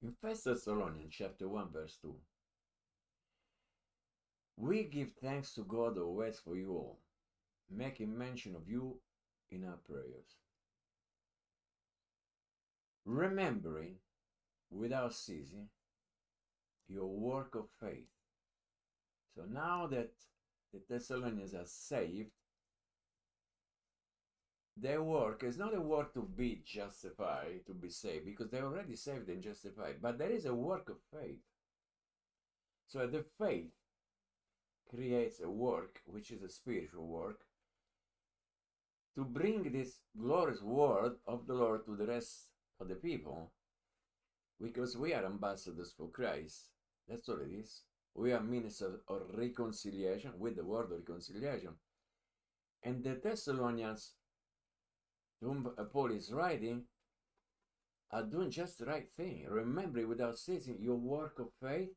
In 1 Thessalonians chapter 1 verse 2, we give thanks to God always for you all, making mention of you in our prayers, remembering without ceasing your work of faith. So now that the Thessalonians are saved, their work is not a work to be justified, to be saved, because they're already saved and justified, but there is a work of faith. So the faith creates a work, which is a spiritual work, to bring this glorious word of the Lord to the rest of the people, because we are ambassadors for Christ. That's all it is. We are ministers of reconciliation, with the word of reconciliation. And the Thessalonians, whom Paul is writing, are doing just the right thing. Remember without ceasing your work of faith.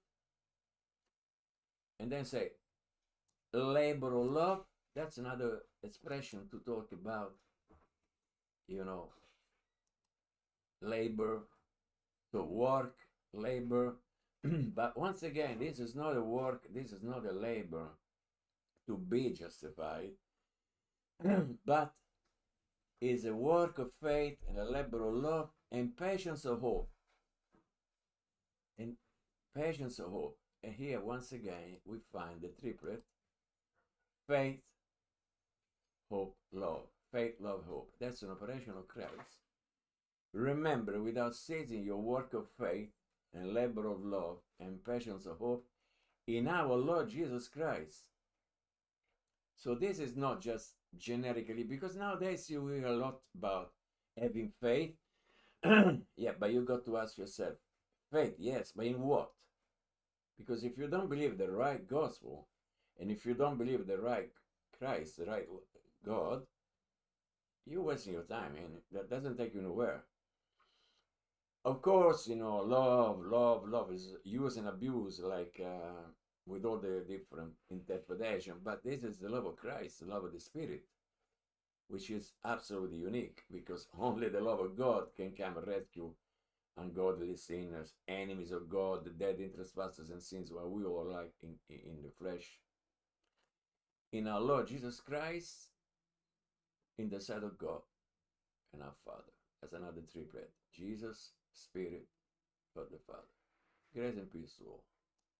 And then say, labor of love. That's another expression to talk about, labor, to work, labor. But once again, this is not a work, this is not a labor to be justified, but is a work of faith and a labor of love and patience of hope. And patience of hope. And here, once again, we find the triplet: faith, hope, love. Faith, love, hope. That's an operation of Christ. Remember without ceasing your work of faith and labor of love and patience of hope in our Lord Jesus Christ. So this is not just generically, because nowadays you hear a lot about having faith. Yeah, but you got to ask yourself, faith, yes, but in what? Because if you don't believe the right gospel, and if you don't believe the right Christ, the right God, you're wasting your time, and that doesn't take you nowhere. Of course, love is used and abused, like with all the different interpretation, but this is the love of Christ, the love of the Spirit, which is absolutely unique, because only the love of God can come and rescue ungodly sinners, enemies of God, dead in trespasses and sins, while we all like in the flesh. In our Lord Jesus Christ, in the sight of God and our Father. That's another triplet: Jesus, Spirit, God the Father. Grace and peace to all.